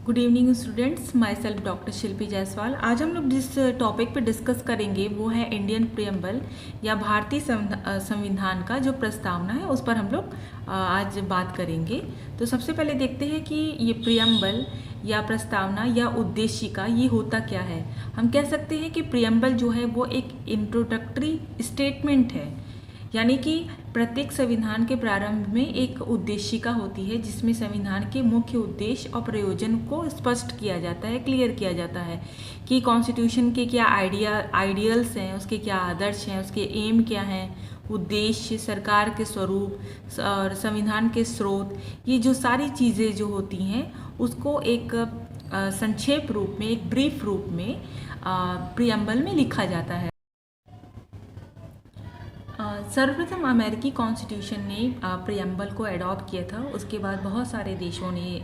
Good evening students, myself doctor Shilpi Jaiswal. आज हम लोग जिस टॉपिक पे डिस्कस करेंगे वो है इंडियन प्रियम्बल या भारतीय संविधान का जो प्रस्तावना है उस पर हम लोग आज बात करेंगे। तो सबसे पहले देखते हैं कि ये प्रियम्बल या प्रस्तावना या उद्देशिका ये होता क्या है। हम कह सकते हैं कि प्रियम्बल जो है वो एक इंट्रोडक्टरी स्टेटमेंट है, यानी कि प्रत्येक संविधान के प्रारंभ में एक उद्देशिका होती है जिसमें संविधान के मुख्य उद्देश्य और प्रयोजन को स्पष्ट किया जाता है, क्लियर किया जाता है कि कॉन्स्टिट्यूशन के क्या आइडियल्स हैं, उसके क्या आदर्श हैं, उसके एम क्या हैं, उद्देश्य, सरकार के स्वरूप और संविधान के स्रोत, ये जो सारी चीज़ें जो होती हैं उसको एक संक्षेप रूप में, एक ब्रीफ रूप में प्रियम्बल में लिखा जाता है। सर्वप्रथम अमेरिकी कॉन्स्टिट्यूशन ने प्रियम्बल को अडॉप्ट किया था। उसके बाद बहुत सारे देशों ने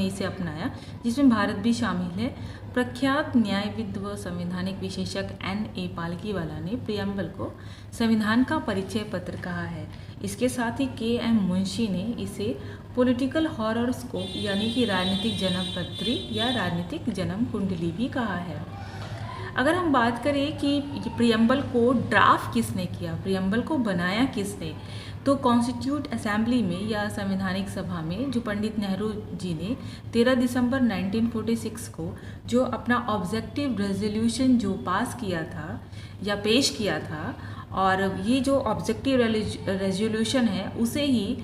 इसे अपनाया, जिसमें भारत भी शामिल है। प्रख्यात न्यायविद व संवैधानिक विशेषज्ञ N.A. पालकीवाला ने प्रियम्बल को संविधान का परिचय पत्र कहा है। इसके साथ ही K.M. मुंशी ने इसे पॉलिटिकल हॉरोस्कोप यानी कि राजनीतिक जन्म पत्री या राजनीतिक जन्म कुंडली भी कहा है। अगर हम बात करें कि प्रियम्बल को ड्राफ्ट किसने किया, प्रियम्बल को बनाया किसने, तो कॉन्स्टिट्यूट असेंबली में या संवैधानिक सभा में जो पंडित नेहरू जी ने 13 दिसंबर 1946 को जो अपना ऑब्जेक्टिव रेजोल्यूशन जो पास किया था या पेश किया था, और ये जो ऑब्जेक्टिव रेजोल्यूशन है उसे ही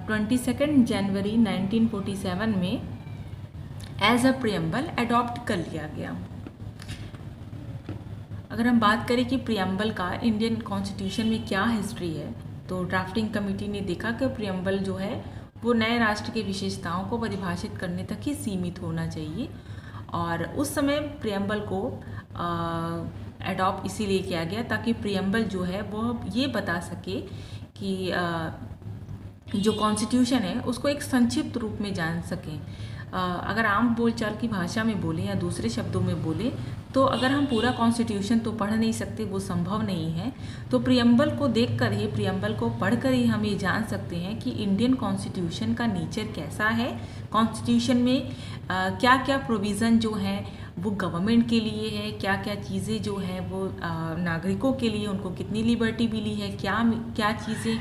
22 जनवरी 1947 में एज अ प्रियम्बल अडॉप्ट कर लिया गया। अगर हम बात करें कि प्रियम्बल का इंडियन कॉन्स्टिट्यूशन में क्या हिस्ट्री है, तो ड्राफ्टिंग कमेटी ने देखा कि प्रियम्बल जो है वो नए राष्ट्र की विशेषताओं को परिभाषित करने तक ही सीमित होना चाहिए, और उस समय प्रियम्बल को अडॉप्ट इसीलिए किया गया ताकि प्रियम्बल जो है वो ये बता सके कि जो कॉन्स्टिट्यूशन है उसको एक संक्षिप्त रूप में जान सकें। अगर आम बोलचाल की भाषा में बोलें या दूसरे शब्दों में बोलें तो अगर हम पूरा कॉन्स्टिट्यूशन तो पढ़ नहीं सकते, वो संभव नहीं है, तो प्रियम्बल को देखकर ही, प्रियम्बल को पढ़कर ही हम ये जान सकते हैं कि इंडियन कॉन्स्टिट्यूशन का नेचर कैसा है, कॉन्स्टिट्यूशन में क्या क्या प्रोविज़न जो हैं वो गवर्नमेंट के लिए है, क्या क्या चीज़ें जो हैं वो नागरिकों के लिए, उनको कितनी लिबर्टी मिली है, क्या क्या चीज़ें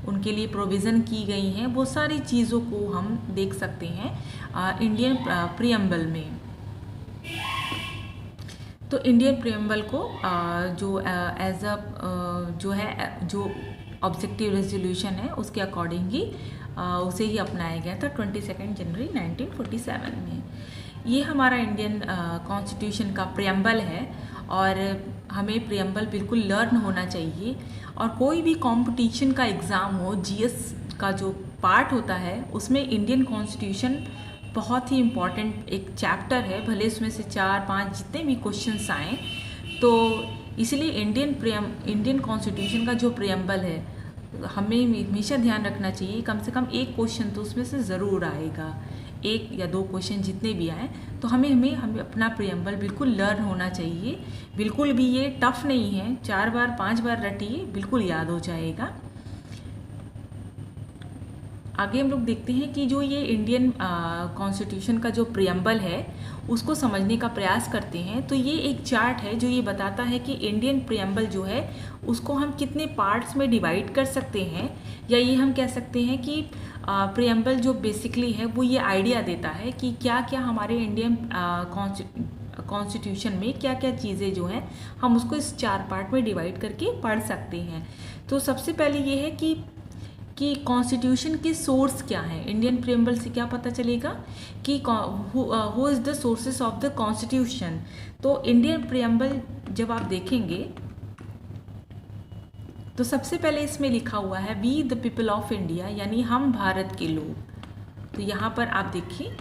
उनके लिए प्रोविज़न की गई हैं, वो सारी चीज़ों को हम देख सकते हैं इंडियन प्रियम्बल में। तो इंडियन प्रियम्बल को जो एज अ जो ऑब्जेक्टिव रेजोल्यूशन है उसके अकॉर्डिंग ही उसे ही अपनाया गया था 22 जनवरी 1947 में। ये हमारा इंडियन कॉन्स्टिट्यूशन का प्रियम्बल है और हमें प्रियम्बल बिल्कुल लर्न होना चाहिए। और कोई भी कंपटीशन का एग्ज़ाम हो, जीएस का जो पार्ट होता है उसमें इंडियन कॉन्स्टिट्यूशन बहुत ही इम्पॉर्टेंट एक चैप्टर है, भले उसमें से 4-5 जितने भी क्वेश्चंस आएँ। तो इसलिए इंडियन कॉन्स्टिट्यूशन का जो प्रियम्बल है हमें हमेशा ध्यान रखना चाहिए, कम से कम एक क्वेश्चन तो उसमें से ज़रूर आएगा, 1 या 2 क्वेश्चन जितने भी आए, तो हमें अपना प्रियम्बल बिल्कुल लर्न होना चाहिए। बिल्कुल भी ये टफ नहीं है, 4 बार 5 बार रटिए, बिल्कुल याद हो जाएगा। आगे हम लोग देखते हैं कि जो ये इंडियन कॉन्स्टिट्यूशन का जो प्रियम्बल है उसको समझने का प्रयास करते हैं। तो ये एक चार्ट है जो ये बताता है कि इंडियन प्रियम्बल जो है उसको हम कितने पार्ट्स में डिवाइड कर सकते हैं, या ये हम कह सकते हैं कि प्रियम्बल जो बेसिकली है वो ये आइडिया देता है कि क्या क्या हमारे इंडियन कॉन्स्टिट्यूशन में क्या क्या चीज़ें जो हैं हम उसको इस 4 पार्ट में डिवाइड करके पढ़ सकते हैं। तो सबसे पहले ये है कि कॉन्स्टिट्यूशन के सोर्स क्या हैं। इंडियन प्रियम्बल से क्या पता चलेगा कि who is the sources of the constitution. तो इंडियन प्रियम्बल जब आप देखेंगे तो सबसे पहले इसमें लिखा हुआ है we the people of India, यानी हम भारत के लोग। तो यहाँ पर आप देखिए,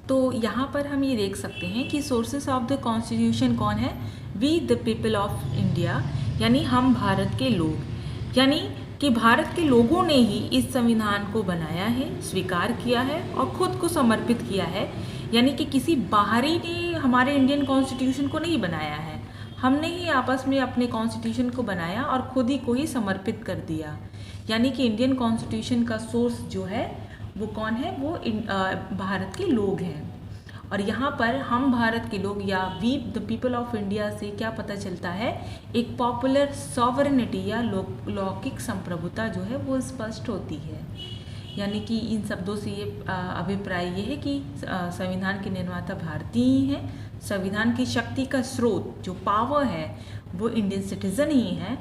तो यहाँ पर हम ये देख सकते हैं कि सोर्सेस ऑफ द कॉन्स्टिट्यूशन कौन है, we the people of India, यानी हम भारत के लोग, यानी कि भारत के लोगों ने ही इस संविधान को बनाया है, स्वीकार किया है और खुद को समर्पित किया है। यानी कि किसी बाहरी ने हमारे इंडियन कॉन्स्टिट्यूशन को नहीं बनाया है, हमने ही आपस में अपने कॉन्स्टिट्यूशन को बनाया और खुद ही को ही समर्पित कर दिया। यानी कि इंडियन कॉन्स्टिट्यूशन का सोर्स जो है वो कौन है? वो भारत के लोग हैं। और यहाँ पर हम भारत के लोग या we the people of India से क्या पता चलता है? एक पॉपुलर सॉवरेनिटी या लौकिक संप्रभुता जो है वो स्पष्ट होती है। यानी कि इन शब्दों से ये अभिप्राय ये है कि संविधान के निर्माता भारतीय ही हैं, संविधान की शक्ति का स्रोत जो पावर है वो इंडियन सिटीजन ही है,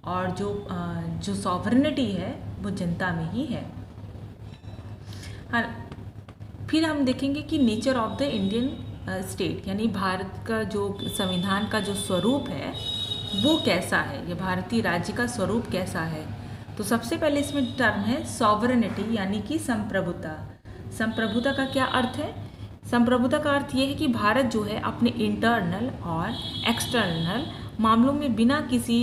और जो सॉवरेनिटी है वो जनता में ही है। हाँ, फिर हम देखेंगे कि nature of the Indian state, यानी भारत का जो संविधान का जो स्वरूप है वो कैसा है, ये भारतीय राज्य का स्वरूप कैसा है। तो सबसे पहले इसमें टर्म है सॉवरेनिटी, यानी कि संप्रभुता। संप्रभुता का क्या अर्थ है? संप्रभुता का अर्थ ये है कि भारत जो है अपने इंटरनल और एक्सटर्नल मामलों में बिना किसी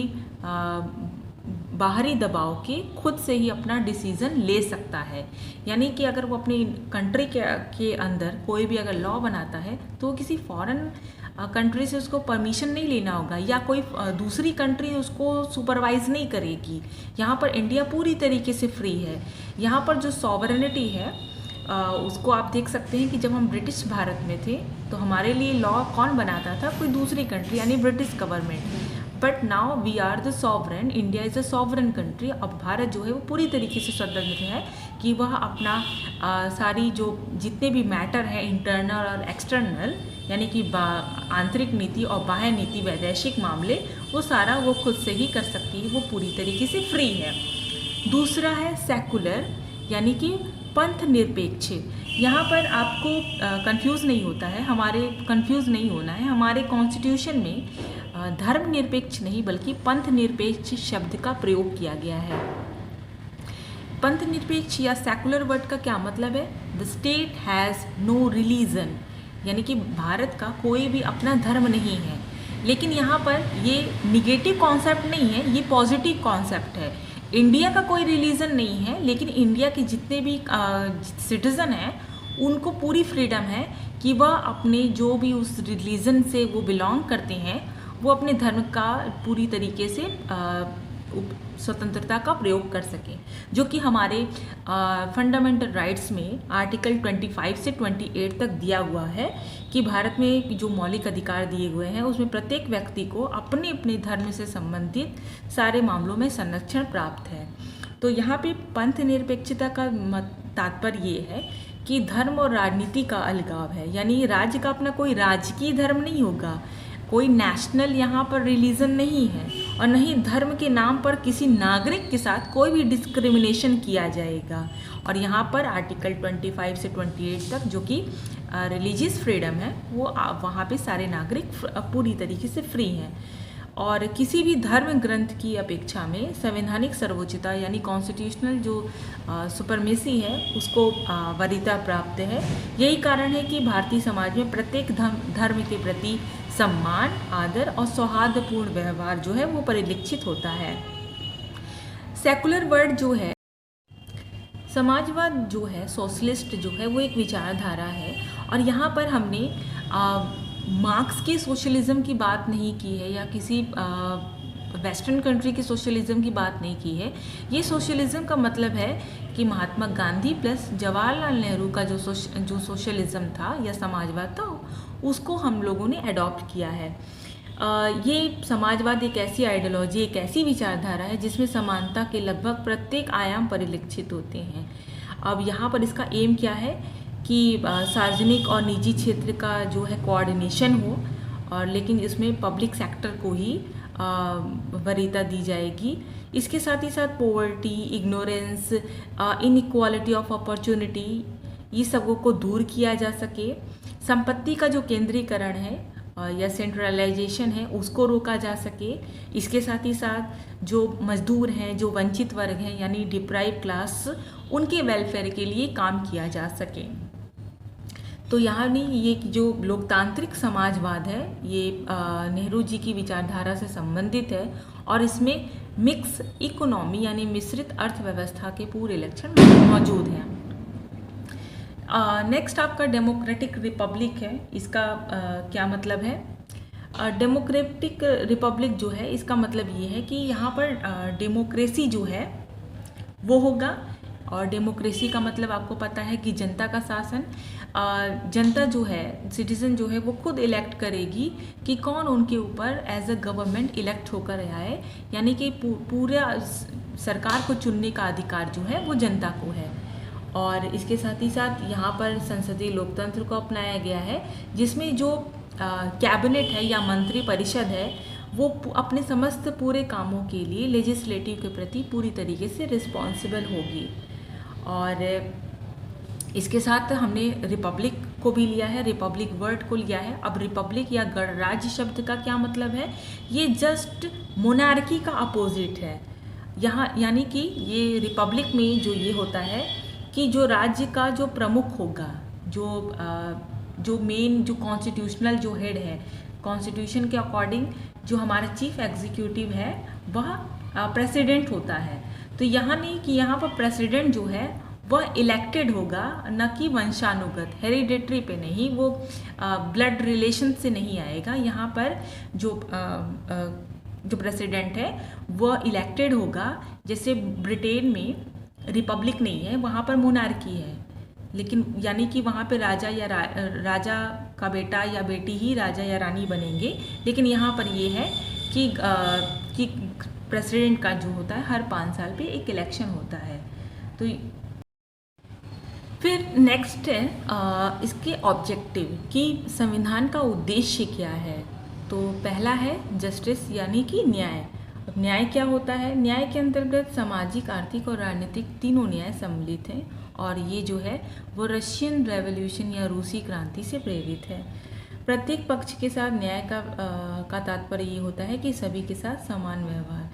बाहरी दबाव के खुद से ही अपना डिसीजन ले सकता है। यानी कि अगर वो अपनी कंट्री के अंदर कोई भी अगर लॉ बनाता है तो वो किसी फॉरेन कंट्री से उसको परमिशन नहीं लेना होगा, या कोई दूसरी कंट्री उसको सुपरवाइज नहीं करेगी। यहाँ पर इंडिया पूरी तरीके से फ्री है। यहाँ पर जो सॉवरेनिटी है उसको आप देख सकते हैं कि जब हम ब्रिटिश भारत में थे तो हमारे लिए लॉ कौन बनाता था? कोई दूसरी कंट्री, यानी British government. But now we are the sovereign, India is a sovereign country. अब भारत जो है वो पूरी तरीके से स्वतंत्र है कि वह अपना सारी जो जितने भी मैटर है इंटरनल और एक्सटर्नल, यानी कि आंतरिक नीति और बाह्य नीति, वैदेशिक मामले, वो सारा वो खुद से ही कर सकती है, वो पूरी तरीके से फ्री है। दूसरा है सेकुलर, यानी कि पंथ निरपेक्ष। यहाँ पर आपको कंफ्यूज नहीं नहीं होना है। हमारे कॉन्स्टिट्यूशन में धर्मनिरपेक्ष नहीं बल्कि पंथ निरपेक्ष शब्द का प्रयोग किया गया है। पंथ निरपेक्ष या सेकुलर वर्ड का क्या मतलब है? The state has no religion, यानी कि भारत का कोई भी अपना धर्म नहीं है। लेकिन यहाँ पर ये निगेटिव कॉन्सेप्ट नहीं है, ये पॉजिटिव कॉन्सेप्ट है। इंडिया का कोई रिलीजन नहीं है, लेकिन इंडिया के जितने भी सिटीज़न हैं उनको पूरी फ्रीडम है कि वह अपने जो भी उस रिलीजन से वो बिलोंग करते हैं वो अपने धर्म का पूरी तरीके से स्वतंत्रता का प्रयोग कर सकें, जो कि हमारे फंडामेंटल राइट्स में आर्टिकल 25 से 28 तक दिया हुआ है कि भारत में जो मौलिक अधिकार दिए हुए हैं उसमें प्रत्येक व्यक्ति को अपने अपने धर्म से संबंधित सारे मामलों में संरक्षण प्राप्त है। तो यहाँ पे पंथ निरपेक्षता का तात्पर्य ये है कि धर्म और राजनीति का अलगाव है, यानी राज्य का अपना कोई राजकीय धर्म नहीं होगा, कोई नेशनल यहाँ पर रिलीजन नहीं है, और नहीं धर्म के नाम पर किसी नागरिक के साथ कोई भी डिस्क्रिमिनेशन किया जाएगा। और यहाँ पर आर्टिकल 25 से 28 तक जो कि रिलीजियस फ्रीडम है वो वहाँ पे सारे नागरिक पूरी तरीके से फ्री हैं। और किसी भी धर्म ग्रंथ की अपेक्षा में संवैधानिक सर्वोच्चता यानी कॉन्स्टिट्यूशनल जो सुपरमेसी है उसको वरीयता प्राप्त है। यही कारण है कि भारतीय समाज में प्रत्येक धर्म के प्रति सम्मान, आदर और सौहार्दपूर्ण व्यवहार जो है वो परिलक्षित होता है। सेकुलर वर्ड जो है, समाजवाद जो है, सोशलिस्ट जो है वो एक विचारधारा है, और यहाँ पर हमने मार्क्स के सोशलिज्म की बात नहीं की है या किसी वेस्टर्न कंट्री के सोशलिज्म की बात नहीं की है। ये सोशलिज्म का मतलब है कि महात्मा गांधी प्लस जवाहरलाल नेहरू का जो सोशलिज्म था या समाजवाद था उसको हम लोगों ने अडॉप्ट किया है। ये समाजवाद एक ऐसी आइडियोलॉजी, एक ऐसी विचारधारा है जिसमें समानता के लगभग प्रत्येक आयाम परिलक्षित होते हैं। अब यहाँ पर इसका एम क्या है कि सार्वजनिक और निजी क्षेत्र का जो है कोऑर्डिनेशन हो, और लेकिन इसमें पब्लिक सेक्टर को ही वरीयता दी जाएगी। इसके साथ ही साथ poverty, ignorance, inequality of opportunity, ये सबों को दूर किया जा सके। संपत्ति का जो केंद्रीकरण है या सेंट्रलाइजेशन है उसको रोका जा सके। इसके साथ ही साथ जो मजदूर हैं, जो वंचित वर्ग हैं यानी डिप्राइव क्लास, उनके वेलफेयर के लिए काम किया जा सके। तो यहाँ नहीं, ये जो लोकतांत्रिक समाजवाद है ये नेहरू जी की विचारधारा से संबंधित है, और इसमें मिक्स इकोनॉमी यानी मिश्रित अर्थव्यवस्था के पूरे लक्षण मौजूद हैं। नेक्स्ट आपका डेमोक्रेटिक रिपब्लिक है। इसका क्या मतलब है? डेमोक्रेटिक रिपब्लिक जो है इसका मतलब ये है कि यहाँ पर डेमोक्रेसी जो है वो होगा, और डेमोक्रेसी का मतलब आपको पता है कि जनता का शासन। जनता जो है, सिटीजन जो है, वो खुद इलेक्ट करेगी कि कौन उनके ऊपर एज अ गवर्नमेंट इलेक्ट होकर आए, यानी कि पूरा सरकार को चुनने का अधिकार जो है वो जनता को है। और इसके साथ ही साथ यहाँ पर संसदीय लोकतंत्र को अपनाया गया है, जिसमें जो कैबिनेट है या मंत्री परिषद है वो अपने समस्त पूरे कामों के लिए लेजिस्लेटिव के प्रति पूरी तरीके से रिस्पॉन्सिबल होगी। और इसके साथ हमने रिपब्लिक को भी लिया है, रिपब्लिक वर्ड को लिया है। अब रिपब्लिक या गणराज्य शब्द का क्या मतलब है? ये जस्ट मोनार्की का अपोजिट है यहाँ, यानी कि ये रिपब्लिक में जो ये होता है कि जो राज्य का जो प्रमुख होगा, जो मेन जो कॉन्स्टिट्यूशनल जो हेड है, कॉन्स्टिट्यूशन के अकॉर्डिंग जो हमारा चीफ एग्जीक्यूटिव है वह प्रेसिडेंट होता है। तो यहाँ नहीं कि यहाँ पर प्रेसिडेंट जो है वह इलेक्टेड होगा, न कि वंशानुगत, हेरिडेटरी पे नहीं, वो ब्लड रिलेशन से नहीं आएगा। यहाँ पर जो प्रेसिडेंट है वह इलेक्टेड होगा। जैसे ब्रिटेन में रिपब्लिक नहीं है, वहाँ पर मोनार्की है, लेकिन यानी कि वहाँ पे राजा या राजा का बेटा या बेटी ही राजा या रानी बनेंगे। लेकिन यहाँ पर ये है कि प्रेसिडेंट का जो होता है हर 5 साल पे एक इलेक्शन होता है। तो फिर नेक्स्ट है इसके ऑब्जेक्टिव कि संविधान का उद्देश्य क्या है। तो पहला है जस्टिस, यानी कि न्याय। अब न्याय क्या होता है? न्याय के अंतर्गत सामाजिक, आर्थिक और राजनीतिक तीनों न्याय सम्मिलित हैं, और ये जो है वो रशियन रेवोल्यूशन या रूसी क्रांति से प्रेरित है। प्रत्येक पक्ष के साथ न्याय का तात्पर्य ये होता है कि सभी के साथ समान व्यवहार,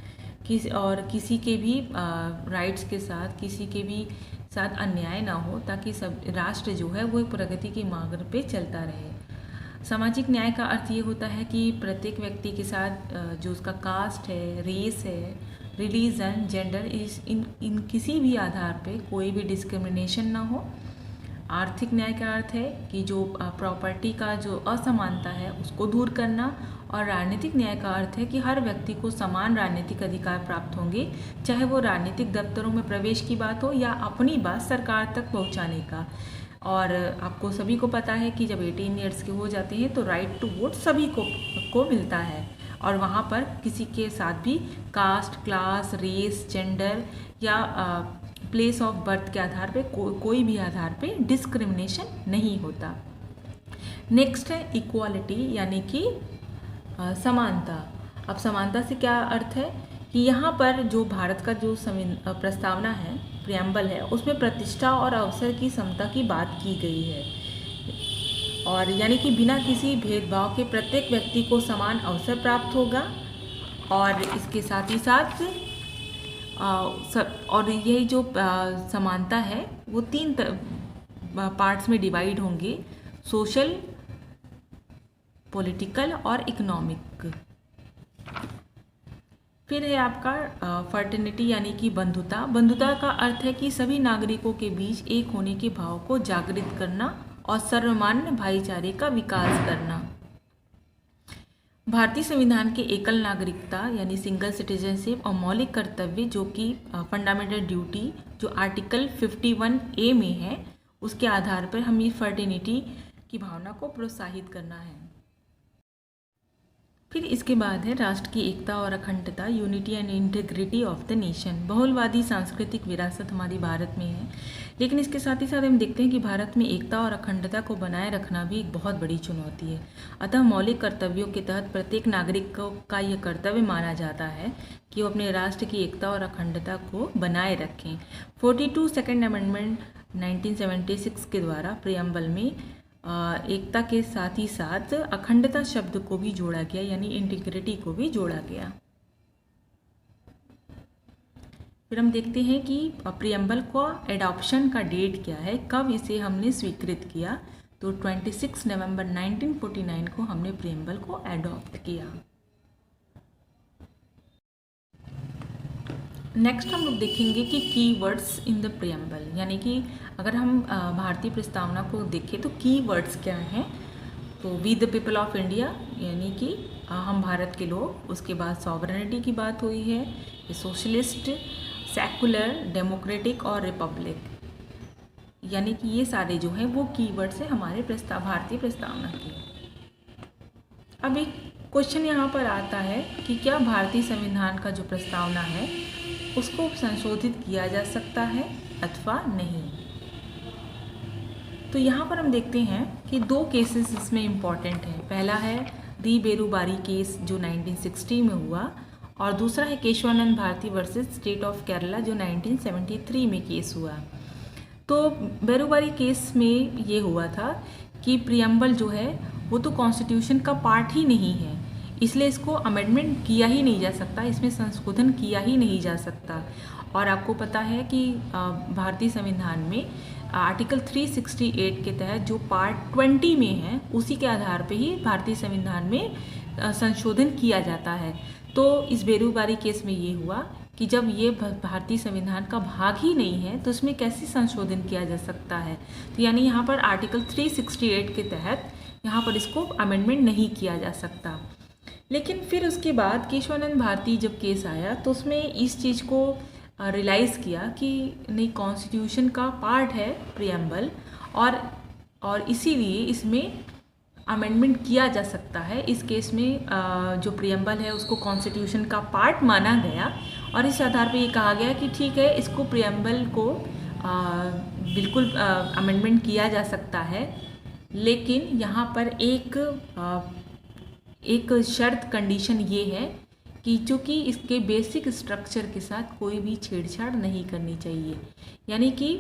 किसी के भी राइट्स के साथ किसी के भी साथ अन्याय ना हो, ताकि सब राष्ट्र जो है वो प्रगति के मार्ग पे चलता रहे। सामाजिक न्याय का अर्थ ये होता है कि प्रत्येक व्यक्ति के साथ जो उसका कास्ट है, रेस है, रिलीजन, जेंडर, इन किसी भी आधार पे कोई भी डिस्क्रिमिनेशन ना हो। आर्थिक न्याय का अर्थ है कि जो प्रॉपर्टी का जो असमानता है उसको दूर करना, और राजनीतिक न्याय का अर्थ है कि हर व्यक्ति को समान राजनीतिक अधिकार प्राप्त होंगे, चाहे वो राजनीतिक दफ्तरों में प्रवेश की बात हो या अपनी बात सरकार तक पहुंचाने का। और आपको सभी को पता है कि जब 18 ईयर्स के हो जाते हैं तो राइट टू वोट सभी को मिलता है, और वहाँ पर किसी के साथ भी कास्ट, क्लास, रेस, जेंडर या प्लेस ऑफ बर्थ के आधार पे कोई भी आधार पे डिस्क्रिमिनेशन नहीं होता। नेक्स्ट है इक्वालिटी, यानी कि समानता। अब समानता से क्या अर्थ है कि यहाँ पर जो भारत का जो प्रस्तावना है, प्रियम्बल है, उसमें प्रतिष्ठा और अवसर की समता की बात की गई है, और यानी कि बिना किसी भेदभाव के प्रत्येक व्यक्ति को समान अवसर प्राप्त होगा। और इसके साथ ही साथ और यही जो समानता है वो 3 पार्ट्स में डिवाइड होंगे: सोशल, पॉलिटिकल और इकोनॉमिक। फिर है आपका फर्टर्निटी, यानी कि बंधुता। बंधुता का अर्थ है कि सभी नागरिकों के बीच एक होने के भाव को जागृत करना और सर्वमान्य भाईचारे का विकास करना। भारतीय संविधान के एकल नागरिकता यानी सिंगल सिटीजनशिप और मौलिक कर्तव्य जो कि फंडामेंटल ड्यूटी जो आर्टिकल 51A में है, उसके आधार पर हम ये फर्टर्निटी की भावना को प्रोत्साहित करना है। फिर इसके बाद है राष्ट्र की एकता और अखंडता, unity and integrity of the nation. बहुलवादी सांस्कृतिक विरासत हमारी भारत में है, लेकिन इसके साथ ही साथ हम देखते हैं कि भारत में एकता और अखंडता को बनाए रखना भी एक बहुत बड़ी चुनौती है। अतः मौलिक कर्तव्यों के तहत प्रत्येक नागरिक का यह कर्तव्य माना जाता है कि वो अपने राष्ट्र की एकता और अखंडता को बनाए रखें। 42 सेकेंड अमेंडमेंट 1976 के द्वारा प्रियम्बल में एकता के साथ ही साथ अखंडता शब्द को भी जोड़ा गया, यानी इंटीग्रिटी को भी जोड़ा गया। फिर हम देखते हैं कि प्रियम्बल का एडॉप्शन का डेट क्या है, कब इसे हमने स्वीकृत किया। तो 26 नवंबर 1949 को हमने प्रियम्बल को एडॉप्ट किया। नेक्स्ट हम लोग देखेंगे कि कीवर्ड्स इन द प्रियम्बल, यानी कि अगर हम भारतीय प्रस्तावना को देखें तो कीवर्ड्स क्या हैं। तो we the people of India, यानी कि हम भारत के लोग। उसके बाद सॉवरेनिटी की बात हुई है, सोशलिस्ट, सेकुलर, डेमोक्रेटिक और रिपब्लिक, यानी कि ये सारे जो हैं वो कीवर्ड्स हैं हमारे भारतीय प्रस्तावना के। अब एक क्वेश्चन यहाँ पर आता है कि क्या भारतीय संविधान का जो प्रस्तावना है उसको संशोधित किया जा सकता है अथवा नहीं। तो यहाँ पर हम देखते हैं कि दो केसेस इसमें इम्पॉर्टेंट हैं। पहला है दी बेरुबारी केस जो 1960 में हुआ, और दूसरा है Kesavananda Bharati versus state of Kerala जो 1973 में केस हुआ। तो बेरुबारी केस में ये हुआ था कि प्रियम्बल जो है वो तो कॉन्स्टिट्यूशन का पार्ट ही नहीं है, इसलिए इसको अमेंडमेंट किया ही नहीं जा सकता, इसमें संशोधन किया ही नहीं जा सकता। और आपको पता है कि भारतीय संविधान में आर्टिकल 368 के तहत जो पार्ट 20 में है उसी के आधार पे ही भारतीय संविधान में संशोधन किया जाता है। तो इस बेरुबारी केस में ये हुआ कि जब ये भारतीय संविधान का भाग ही नहीं है तो इसमें कैसे संशोधन किया जा सकता है। तो यानी यहाँ पर आर्टिकल 368 के तहत यहाँ पर इसको अमेंडमेंट नहीं किया जा सकता। लेकिन फिर उसके बाद केशवानंद भारती जब केस आया तो उसमें इस चीज़ को रियलाइज़ किया कि नहीं, कॉन्स्टिट्यूशन का पार्ट है प्रियम्बल, और इसीलिए इसमें अमेंडमेंट किया जा सकता है। इस केस में जो प्रियम्बल है उसको कॉन्स्टिट्यूशन का पार्ट माना गया और इस आधार पे ये कहा गया कि ठीक है, इसको प्रियम्बल को बिल्कुल अमेंडमेंट किया जा सकता है। लेकिन यहाँ पर एक शर्त, कंडीशन ये है कि चूँकि इसके बेसिक स्ट्रक्चर के साथ कोई भी छेड़छाड़ नहीं करनी चाहिए, यानी कि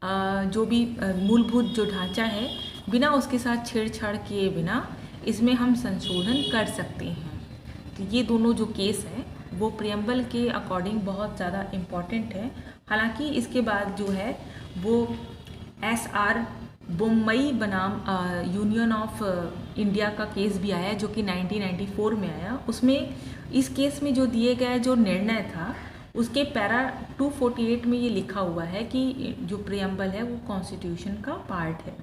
जो भी मूलभूत जो ढांचा है बिना उसके साथ छेड़छाड़ किए बिना इसमें हम संशोधन कर सकते हैं। तो ये दोनों जो केस है वो प्रियम्बल के अकॉर्डिंग बहुत ज़्यादा इम्पॉर्टेंट है। हालांकि इसके बाद जो है वो SR बोम्मई बनाम यूनियन ऑफ इंडिया का केस भी आया जो कि 1994 में आया। उसमें इस केस में जो दिए गया जो निर्णय था उसके पैरा 248 में ये लिखा हुआ है कि जो प्रियम्बल है वो कॉन्स्टिट्यूशन का पार्ट है।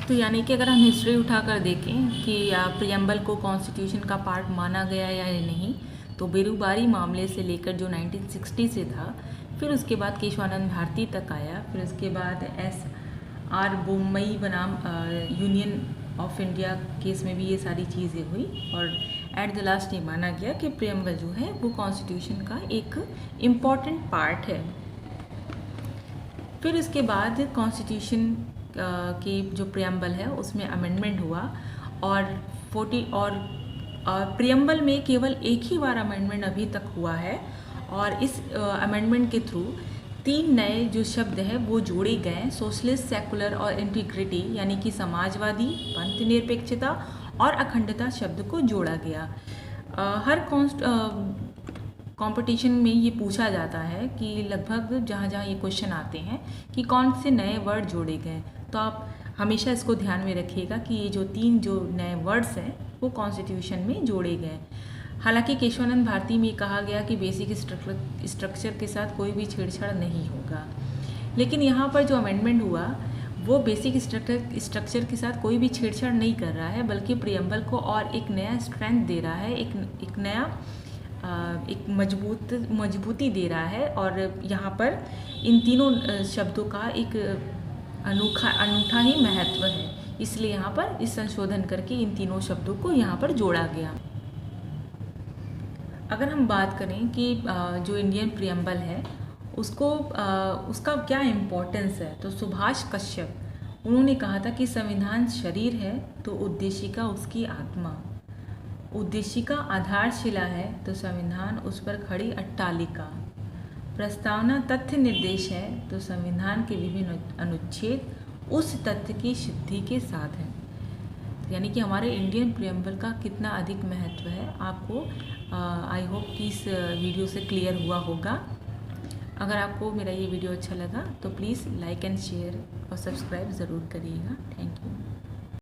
तो यानी कि अगर हम हिस्ट्री उठाकर देखें कि प्रियम्बल को कॉन्स्टिट्यूशन का पार्ट माना गया या नहीं, तो बेरुबारी मामले से लेकर जो 1960 से था, फिर उसके बाद केशवानंद भारती तक आया, फिर उसके बाद SR बोम्मई बनाम यूनियन ऑफ इंडिया केस में भी ये सारी चीज़ें हुई और एट द लास्ट ये माना गया कि प्रियम्बल जो है वो कॉन्स्टिट्यूशन का एक इम्पॉर्टेंट पार्ट है। फिर उसके बाद कॉन्स्टिट्यूशन की जो प्रियम्बल है उसमें अमेंडमेंट हुआ और प्रियम्बल में केवल एक ही बार अमेंडमेंट अभी तक हुआ है और इस अमेंडमेंट के थ्रू 3 नए जो शब्द हैं वो जोड़े गए, सोशलिस्ट, सेकुलर और इंटीग्रिटी, यानी कि समाजवादी, पंथ निरपेक्षता और अखंडता शब्द को जोड़ा गया। हर कंपटीशन में ये पूछा जाता है कि लगभग जहाँ जहाँ ये क्वेश्चन आते हैं कि कौन से नए वर्ड जोड़े गए, तो आप हमेशा इसको ध्यान में रखिएगा कि ये जो 3 जो नए वर्ड्स हैं वो कॉन्स्टिट्यूशन में जोड़े गए। हालांकि केशवानंद भारती में कहा गया कि बेसिक स्ट्रक्चर के साथ कोई भी छेड़छाड़ नहीं होगा, लेकिन यहाँ पर जो अमेंडमेंट हुआ वो बेसिक स्ट्रक्चर के साथ कोई भी छेड़छाड़ नहीं कर रहा है, बल्कि प्रियम्बल को और एक नया स्ट्रेंथ दे रहा है, एक नया एक मजबूती दे रहा है। और यहाँ पर इन तीनों शब्दों का एक अनूठा ही महत्व है, इसलिए यहाँ पर इस संशोधन करके इन तीनों शब्दों को यहाँ पर जोड़ा गया। अगर हम बात करें कि जो इंडियन प्रियम्बल है उसका क्या इम्पोर्टेंस है, तो सुभाष कश्यप उन्होंने कहा था कि संविधान शरीर है तो उद्देशिका उसकी आत्मा, उद्देशिका आधारशिला है तो संविधान उस पर खड़ी अट्टालिका, प्रस्तावना तथ्य निर्देश है तो संविधान के विभिन्न अनुच्छेद उस तथ्य की सिद्धि के साथ है। यानी कि हमारे इंडियन प्रियम्बल का कितना अधिक महत्व है आपको आई होप कि इस वीडियो से क्लियर हुआ होगा। अगर आपको मेरा ये वीडियो अच्छा लगा तो प्लीज़ लाइक एंड शेयर और सब्सक्राइब ज़रूर करिएगा। Thank you.